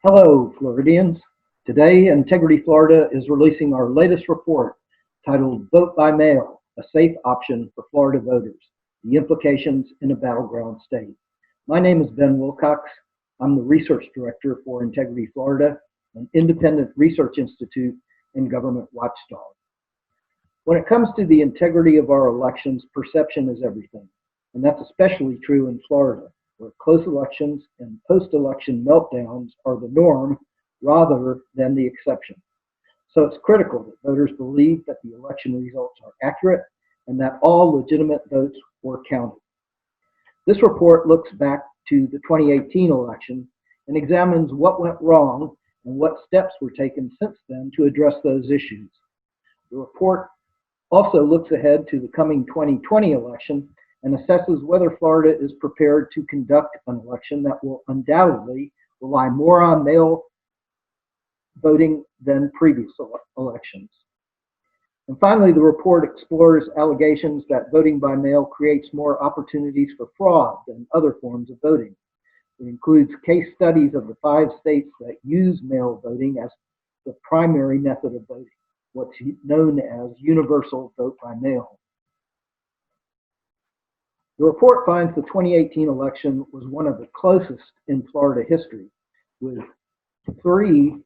Hello, Floridians. Today, Integrity Florida is releasing our latest report titled Vote by Mail, a Safe Option for Florida Voters, the Implications in a Battleground State. My name is Ben Wilcox. I'm the Research Director for Integrity Florida, an independent research institute and government watchdog. When it comes to the integrity of our elections, perception is everything, and that's especially true in Florida, where close elections and post-election meltdowns are the norm rather than the exception. So it's critical that voters believe that the election results are accurate and that all legitimate votes were counted. This report looks back to the 2018 election and examines what went wrong and what steps were taken since then to address those issues. The report also looks ahead to the coming 2020 election and assesses whether Florida is prepared to conduct an election that will undoubtedly rely more on mail voting than previous elections. And finally, the report explores allegations that voting by mail creates more opportunities for fraud than other forms of voting. It includes case studies of the 5 states that use mail voting as the primary method of voting, what's known as universal vote by mail. The report finds the 2018 election was one of the closest in Florida history, with 3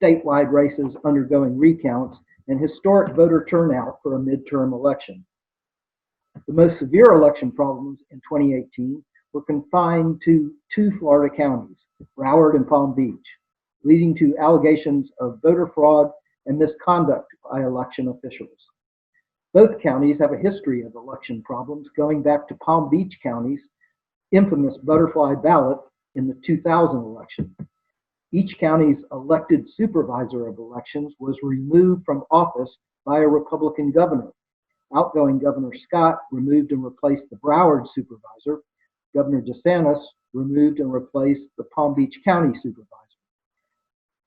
statewide races undergoing recounts and historic voter turnout for a midterm election. The most severe election problems in 2018 were confined to 2 Florida counties, Broward and Palm Beach, leading to allegations of voter fraud and misconduct by election officials. Both counties have a history of election problems going back to Palm Beach County's infamous butterfly ballot in the 2000 election. Each county's elected supervisor of elections was removed from office by a Republican governor. Outgoing Governor Scott removed and replaced the Broward supervisor. Governor DeSantis removed and replaced the Palm Beach County supervisor.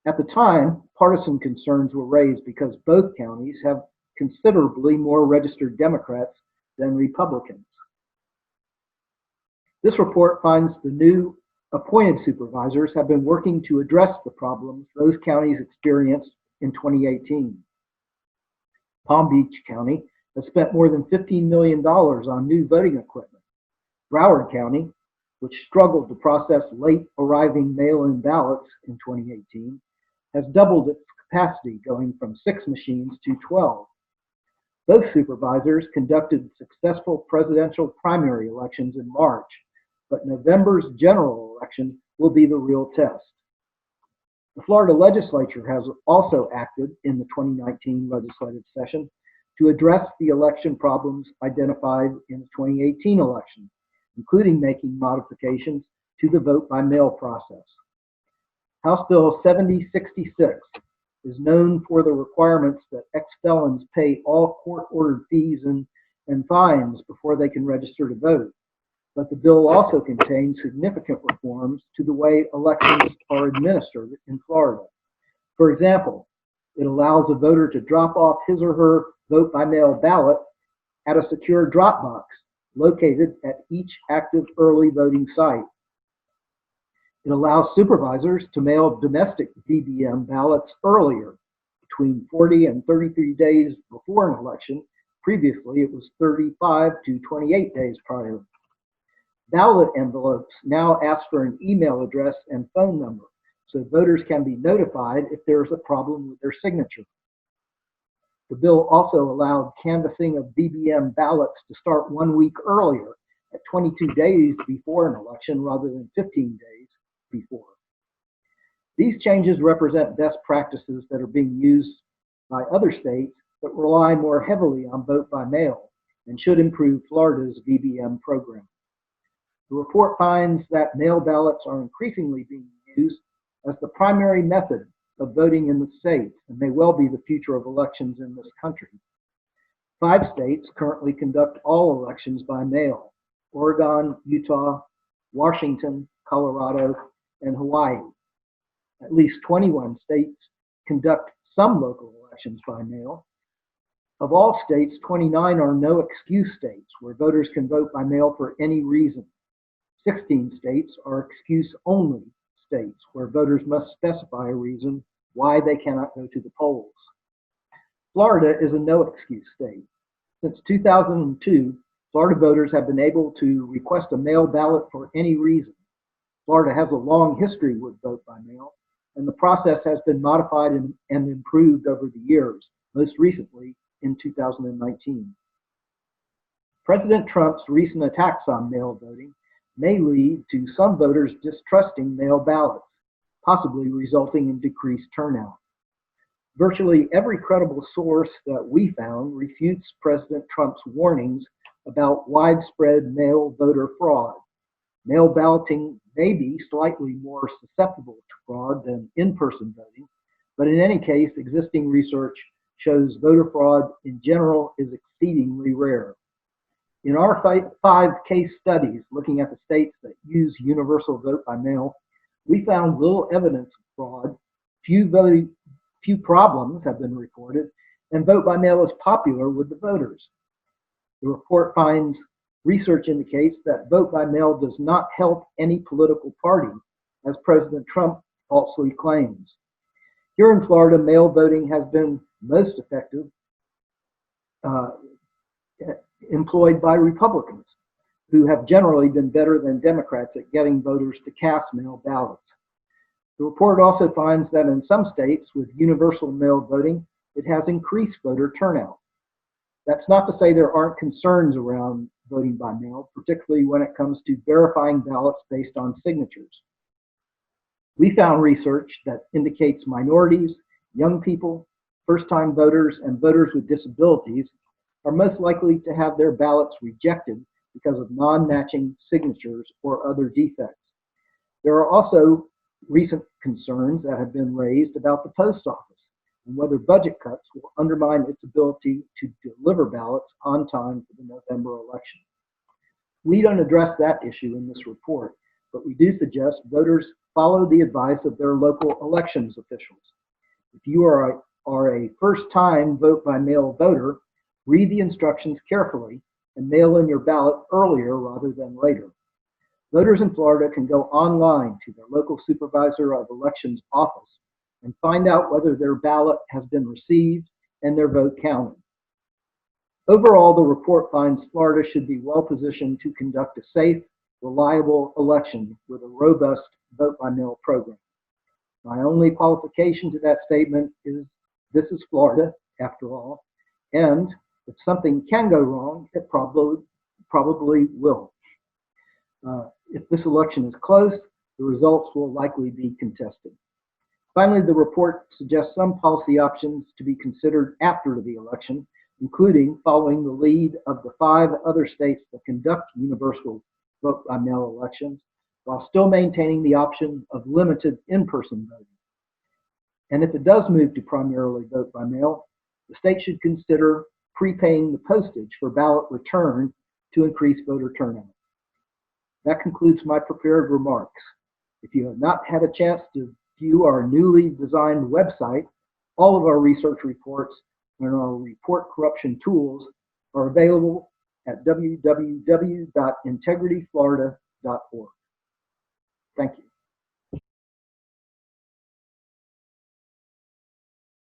At the time, partisan concerns were raised because both counties have considerably more registered Democrats than Republicans. This report finds the new appointed supervisors have been working to address the problems those counties experienced in 2018. Palm Beach County has spent more than $15 million on new voting equipment. Broward County, which struggled to process late arriving mail-in ballots in 2018, has doubled its capacity, going from 6 machines to 12. Both supervisors conducted successful presidential primary elections in March, but November's general election will be the real test. The Florida legislature has also acted in the 2019 legislative session to address the election problems identified in the 2018 election, including making modifications to the vote by mail process. House Bill 7066 is known for the requirements that ex-felons pay all court-ordered fees and fines before they can register to vote. But the bill also contains significant reforms to the way elections are administered in Florida. For example, it allows a voter to drop off his or her vote-by-mail ballot at a secure drop box located at each active early voting site. It allows supervisors to mail domestic VBM ballots earlier, between 40 and 33 days before an election. Previously, it was 35 to 28 days prior. Ballot envelopes now ask for an email address and phone number, so voters can be notified if there is a problem with their signature. The bill also allowed canvassing of VBM ballots to start 1 week earlier, at 22 days before an election rather than 15 days before. These changes represent best practices that are being used by other states that rely more heavily on vote by mail and should improve Florida's VBM program. The report finds that mail ballots are increasingly being used as the primary method of voting in the state and may well be the future of elections in this country. 5 states currently conduct all elections by mail: Oregon, Utah, Washington, Colorado, and Hawaii. At least 21 states conduct some local elections by mail. Of all states, 29 are no-excuse states, where voters can vote by mail for any reason. 16 states are excuse-only states, where voters must specify a reason why they cannot go to the polls. Florida is a no-excuse state. Since 2002, Florida voters have been able to request a mail ballot for any reason. Florida has a long history with vote by mail, and the process has been modified and improved over the years, most recently in 2019. President Trump's recent attacks on mail voting may lead to some voters distrusting mail ballots, possibly resulting in decreased turnout. Virtually every credible source that we found refutes President Trump's warnings about widespread mail voter fraud. Mail balloting may be slightly more susceptible to fraud than in-person voting, but in any case, existing research shows voter fraud in general is exceedingly rare. In our 5 case studies looking at the states that use universal vote by mail, we found little evidence of fraud, few problems have been reported, and vote by mail is popular with the voters. The report finds research indicates that vote by mail does not help any political party, as President Trump falsely claims. Here in Florida, mail voting has been most effective, employed by Republicans, who have generally been better than Democrats at getting voters to cast mail ballots. The report also finds that in some states with universal mail voting, it has increased voter turnout. That's not to say there aren't concerns around voting by mail, particularly when it comes to verifying ballots based on signatures. We found research that indicates minorities, young people, first-time voters, and voters with disabilities are most likely to have their ballots rejected because of non-matching signatures or other defects. There are also recent concerns that have been raised about the post office and whether budget cuts will undermine its ability to deliver ballots on time for the November election. We don't address that issue in this report, but we do suggest voters follow the advice of their local elections officials. If you are a first-time vote-by-mail voter, read the instructions carefully and mail in your ballot earlier rather than later. Voters in Florida can go online to their local supervisor of elections office and find out whether their ballot has been received and their vote counted. Overall, the report finds Florida should be well positioned to conduct a safe, reliable election with a robust vote-by-mail program. My only qualification to that statement is this is Florida, after all, and if something can go wrong, it probably will. If this election is close, the results will likely be contested. Finally, the report suggests some policy options to be considered after the election, including following the lead of the 5 other states that conduct universal vote-by-mail elections, while still maintaining the option of limited in-person voting. And if it does move to primarily vote-by-mail, the state should consider prepaying the postage for ballot return to increase voter turnout. That concludes my prepared remarks. If you have not had a chance to view our newly designed website, all of our research reports and our report corruption tools are available at www.integrityflorida.org. Thank you.